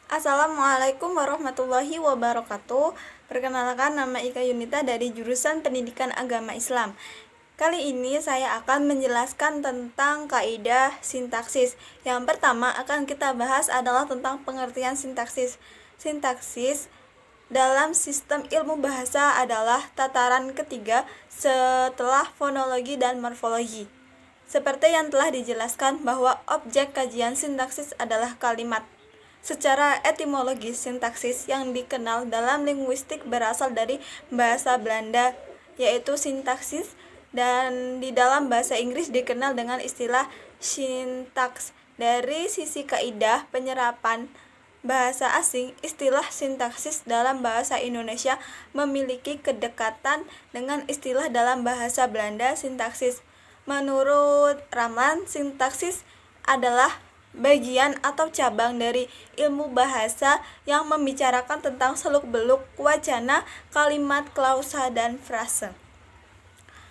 Assalamualaikum warahmatullahi wabarakatuh. Perkenalkan, nama Ika Yunita dari jurusan Pendidikan Agama Islam. Kali ini saya akan menjelaskan tentang kaidah sintaksis. Yang pertama akan kita bahas adalah tentang pengertian sintaksis. Sintaksis dalam sistem ilmu bahasa adalah tataran ketiga setelah fonologi dan morfologi. Seperti yang telah dijelaskan bahwa objek kajian sintaksis adalah kalimat. Secara etimologis, sintaksis yang dikenal dalam linguistik berasal dari bahasa Belanda, yaitu sintaksis, dan di dalam bahasa Inggris dikenal dengan istilah syntax. Dari sisi kaidah penyerapan bahasa asing, istilah sintaksis dalam bahasa Indonesia memiliki kedekatan dengan istilah dalam bahasa Belanda sintaksis. Menurut Ramlan, sintaksis adalah bagian atau cabang dari ilmu bahasa yang membicarakan tentang seluk-beluk wacana, kalimat, klausa, dan frase.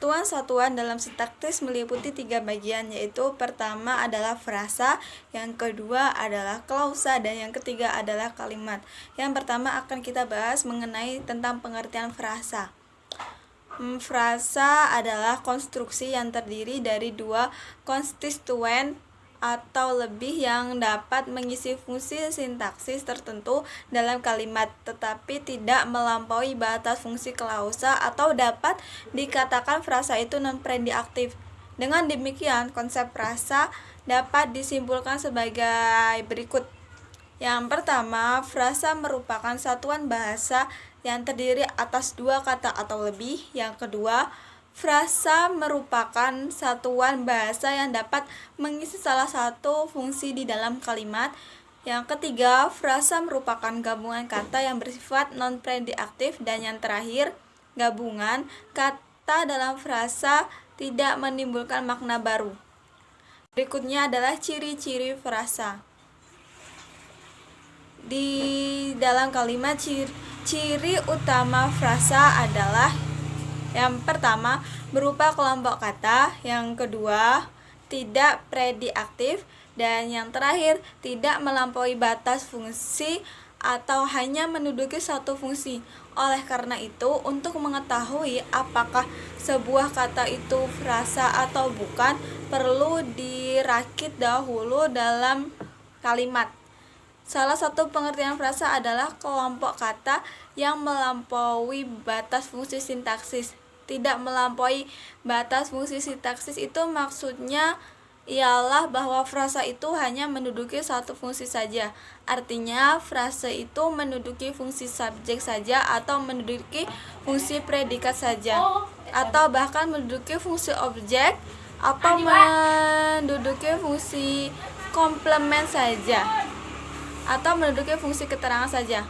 Satuan-satuan dalam sintaksis meliputi 3 bagian, yaitu pertama adalah frasa, yang kedua adalah klausa, dan yang ketiga adalah kalimat. Yang pertama akan kita bahas mengenai tentang pengertian frasa. Frasa adalah konstruksi yang terdiri dari 2 konstituen atau lebih yang dapat mengisi fungsi sintaksis tertentu dalam kalimat, tetapi tidak melampaui batas fungsi klausa atau dapat dikatakan frasa itu non-prediktif. Dengan demikian, konsep frasa dapat disimpulkan sebagai berikut. Yang pertama, frasa merupakan satuan bahasa yang terdiri atas 2 kata atau lebih. Yang kedua, frasa merupakan satuan bahasa yang dapat mengisi salah satu fungsi di dalam kalimat. Yang ketiga, frasa merupakan gabungan kata yang bersifat non-prediktif. Dan yang terakhir, gabungan kata dalam frasa tidak menimbulkan makna baru. Berikutnya adalah ciri-ciri frasa. Di dalam kalimat, ciri utama frasa adalah: yang pertama, berupa kelompok kata. Yang kedua, tidak prediktif. Dan yang terakhir, tidak melampaui batas fungsi atau hanya menduduki satu fungsi. Oleh karena itu, untuk mengetahui apakah sebuah kata itu frasa atau bukan, perlu dirakit dahulu dalam kalimat. Salah satu pengertian frasa adalah kelompok kata yang melampaui batas fungsi sintaksis. Tidak melampaui batas fungsi sintaksis itu maksudnya ialah bahwa frasa itu hanya menduduki satu fungsi saja. Artinya, frasa itu menduduki fungsi subjek saja, atau menduduki fungsi predikat saja, atau bahkan menduduki fungsi objek, atau menduduki fungsi komplement saja, atau menduduki fungsi keterangan saja.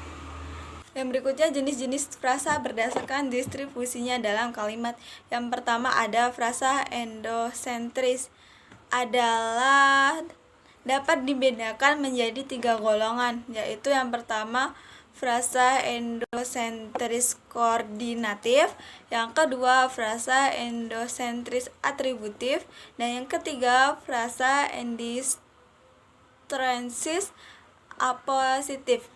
Yang berikutnya, jenis-jenis frasa berdasarkan distribusinya dalam kalimat. Yang pertama ada frasa endosentris, adalah dapat dibedakan menjadi 3 golongan, yaitu yang pertama frasa endosentris koordinatif, yang kedua frasa endosentris atributif, dan yang ketiga frasa endostrensis apositif.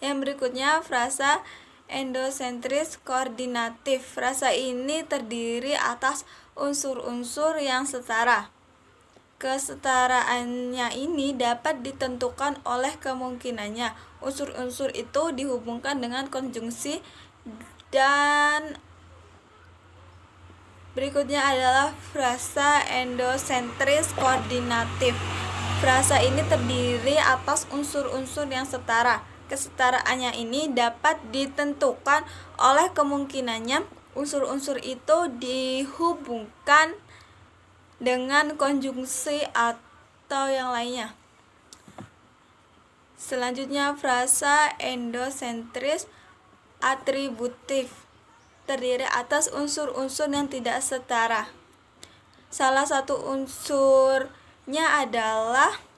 Yang berikutnya, frasa endosentris koordinatif. Frasa ini terdiri atas unsur-unsur yang setara. Kesetaraannya ini dapat ditentukan oleh kemungkinannya unsur-unsur itu dihubungkan dengan konjungsi. Dan berikutnya adalah frasa endosentris koordinatif. Frasa ini terdiri atas unsur-unsur yang setara. Kesetaraannya ini dapat ditentukan oleh kemungkinannya unsur-unsur itu dihubungkan dengan konjungsi atau yang lainnya. Selanjutnya, frasa endosentris atributif terdiri atas unsur-unsur yang tidak setara. Salah satu unsurnya adalah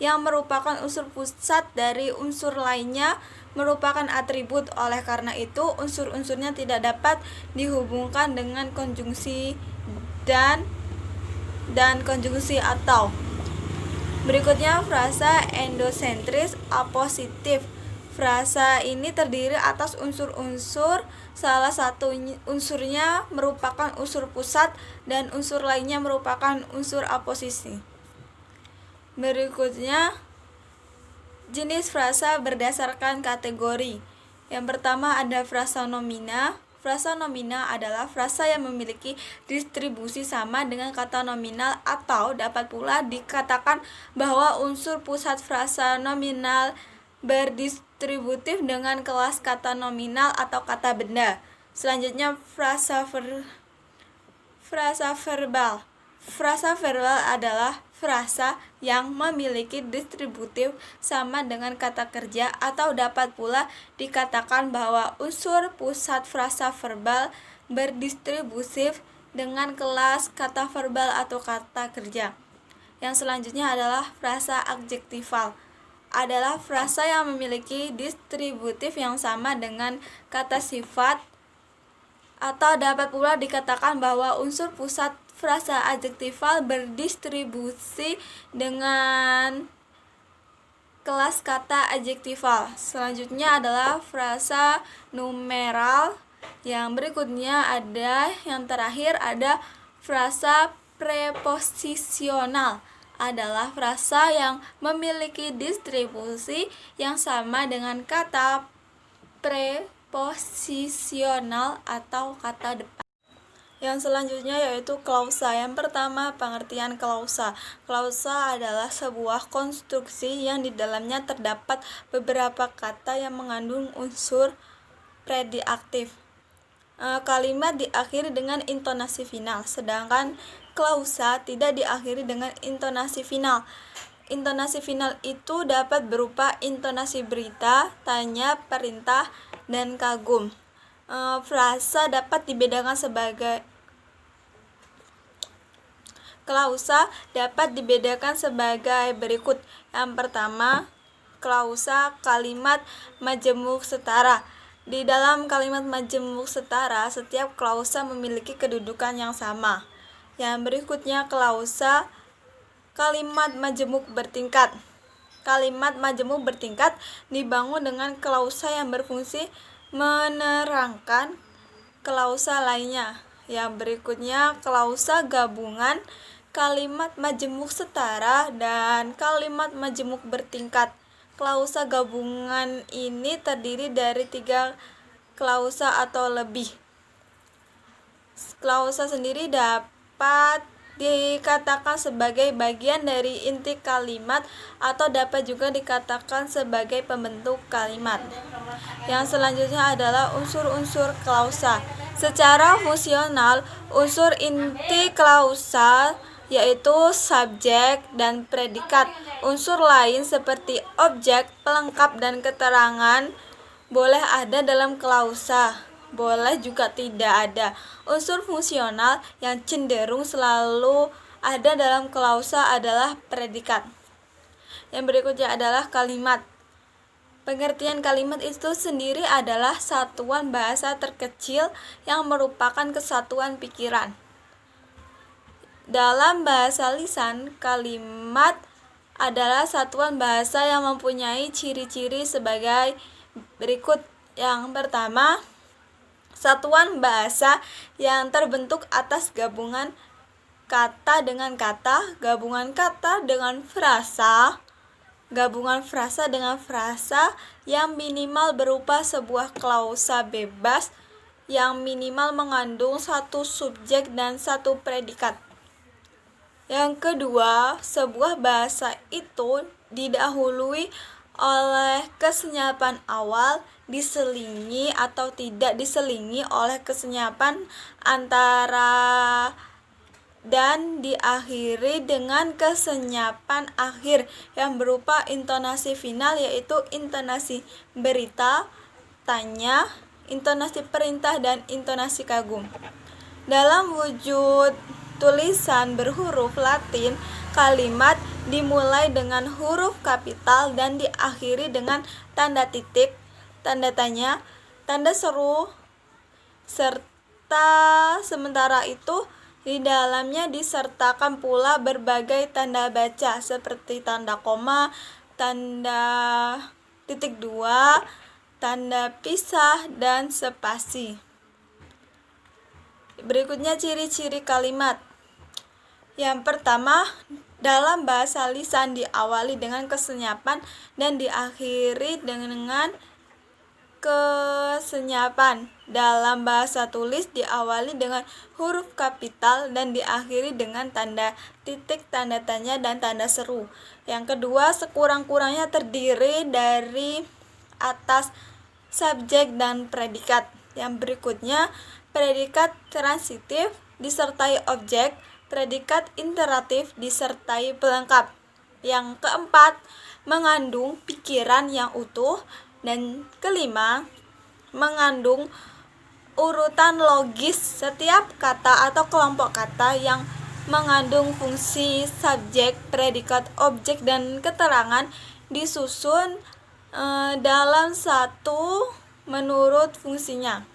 yang merupakan unsur pusat dari unsur lainnya merupakan atribut. Oleh karena itu, unsur-unsurnya tidak dapat dihubungkan dengan konjungsi dan konjungsi atau. Berikutnya frasa endosentris apositif. Frasa ini terdiri atas unsur-unsur, salah satu unsurnya merupakan unsur pusat dan unsur lainnya merupakan unsur aposisi. Berikutnya jenis frasa berdasarkan kategori. Yang pertama ada frasa nomina. Frasa nomina adalah frasa yang memiliki distribusi sama dengan kata nominal, atau dapat pula dikatakan bahwa unsur pusat frasa nominal berdistributif dengan kelas kata nominal atau kata benda. Selanjutnya frasa verbal. Frasa verbal adalah frasa yang memiliki distributif sama dengan kata kerja, atau dapat pula dikatakan bahwa unsur pusat frasa verbal berdistributif dengan kelas kata verbal atau kata kerja. Yang selanjutnya adalah frasa adjektival. Adalah frasa yang memiliki distributif yang sama dengan kata sifat, atau dapat pula dikatakan bahwa unsur pusat frasa adjektival berdistribusi dengan kelas kata adjektival. Selanjutnya adalah frasa numeral. Yang berikutnya yang terakhir ada frasa preposisional. Adalah frasa yang memiliki distribusi yang sama dengan kata preposisional atau kata depan. Yang selanjutnya yaitu klausa. Yang pertama, pengertian klausa. Klausa adalah sebuah konstruksi yang di dalamnya terdapat beberapa kata yang mengandung unsur predikatif. Kalimat diakhiri dengan intonasi final, sedangkan klausa tidak diakhiri dengan intonasi final. Intonasi final itu dapat berupa intonasi berita, tanya, perintah, dan kagum. Frasa dapat dibedakan sebagai klausa dapat dibedakan sebagai berikut. Yang pertama, klausa kalimat majemuk setara. Di dalam kalimat majemuk setara, setiap klausa memiliki kedudukan yang sama. Yang berikutnya, klausa kalimat majemuk bertingkat. Kalimat majemuk bertingkat dibangun dengan klausa yang berfungsi menerangkan klausa lainnya. Yang berikutnya, klausa gabungan kalimat majemuk setara dan kalimat majemuk bertingkat. Klausa gabungan ini terdiri dari 3 klausa atau lebih. Klausa sendiri dapat dikatakan sebagai bagian dari inti kalimat atau dapat juga dikatakan sebagai pembentuk kalimat. Yang selanjutnya adalah unsur-unsur klausa. Secara fungsional, unsur inti klausa yaitu subjek dan predikat. Unsur lain seperti objek, pelengkap, dan keterangan boleh ada dalam klausa, boleh juga tidak ada. Unsur fungsional yang cenderung selalu ada dalam klausa adalah predikat. Yang berikutnya adalah kalimat. Pengertian kalimat itu sendiri adalah satuan bahasa terkecil yang merupakan kesatuan pikiran. Dalam bahasa lisan, kalimat adalah satuan bahasa yang mempunyai ciri-ciri sebagai berikut. Yang pertama, satuan bahasa yang terbentuk atas gabungan kata dengan kata, gabungan kata dengan frasa, gabungan frasa dengan frasa yang minimal berupa sebuah klausa bebas yang minimal mengandung 1 subjek dan 1 predikat. Yang kedua, sebuah bahasa itu didahului oleh kesenyapan awal, diselingi atau tidak diselingi oleh kesenyapan antara, dan diakhiri dengan kesenyapan akhir yang berupa intonasi final, yaitu intonasi berita, tanya, intonasi perintah, dan intonasi kagum. Dalam wujud tulisan berhuruf Latin, kalimat dimulai dengan huruf kapital dan diakhiri dengan tanda titik, tanda tanya, tanda seru, serta sementara itu Di dalamnya disertakan pula berbagai tanda baca seperti tanda koma, tanda titik dua, tanda pisah, dan spasi. Berikutnya ciri-ciri kalimat. Yang pertama, dalam bahasa lisan diawali dengan kesenyapan dan diakhiri dengan kesenyapan. Dalam bahasa tulis diawali dengan huruf kapital dan diakhiri dengan tanda titik, tanda tanya, dan tanda seru. Yang kedua, sekurang-kurangnya terdiri dari atas subjek dan predikat. Yang berikutnya, predikat transitif disertai objek, predikat interatif disertai pelengkap. Yang keempat, mengandung pikiran yang utuh. Dan kelima, mengandung urutan logis setiap kata atau kelompok kata yang mengandung fungsi subjek, predikat, objek, dan keterangan disusun dalam satu menurut fungsinya.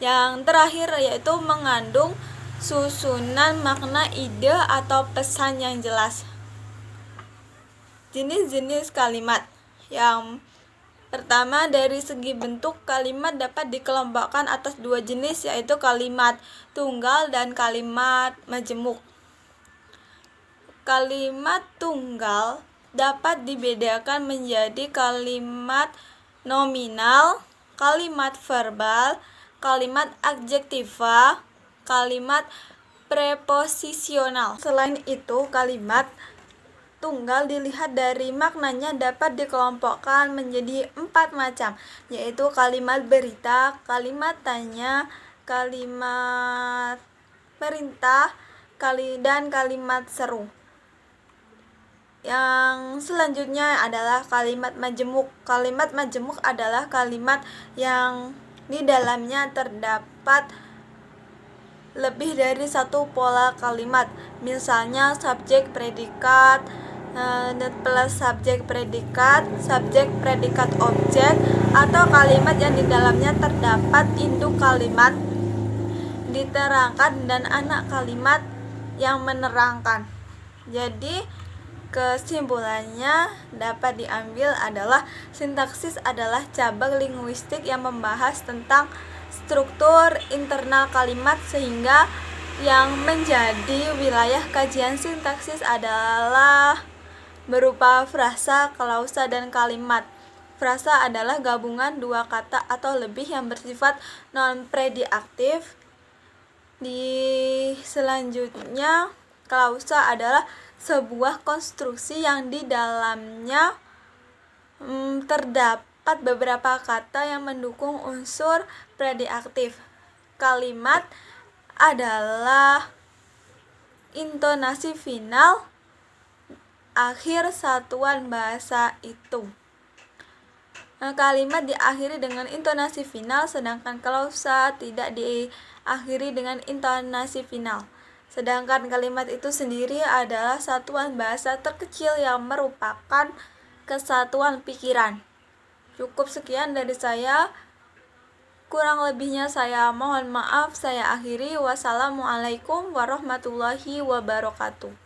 Yang terakhir yaitu mengandung susunan makna, ide, atau pesan yang jelas. Jenis-jenis kalimat. Yang pertama, dari segi bentuk, kalimat dapat dikelompokkan atas dua jenis, yaitu kalimat tunggal dan kalimat majemuk. Kalimat tunggal dapat dibedakan menjadi kalimat nominal, kalimat verbal, kalimat adjektiva, kalimat preposisional. Selain itu, kalimat tunggal dilihat dari maknanya dapat dikelompokkan menjadi 4 macam, yaitu kalimat berita, kalimat tanya, kalimat perintah, dan kalimat seru. Yang selanjutnya adalah kalimat majemuk. Kalimat majemuk adalah kalimat yang di dalamnya terdapat lebih dari satu pola kalimat. Misalnya subjek predikat plus subjek predikat objek, atau kalimat yang di dalamnya terdapat induk kalimat diterangkan dan anak kalimat yang menerangkan. Jadi kesimpulannya dapat diambil adalah sintaksis adalah cabang linguistik yang membahas tentang struktur internal kalimat, sehingga yang menjadi wilayah kajian sintaksis adalah berupa frasa, klausa, dan kalimat. Frasa adalah gabungan dua kata atau lebih yang bersifat non-predicatif. Selanjutnya, klausa adalah sebuah konstruksi yang di dalamnya terdapat beberapa kata yang mendukung unsur predicatif. Kalimat adalah intonasi final akhir satuan bahasa itu. Kalimat diakhiri dengan intonasi final, sedangkan klausa tidak diakhiri dengan intonasi final. Sedangkan kalimat itu sendiri adalah satuan bahasa terkecil yang merupakan kesatuan pikiran. Cukup sekian dari saya. Kurang lebihnya saya mohon maaf. Saya akhiri. Wassalamualaikum warahmatullahi wabarakatuh.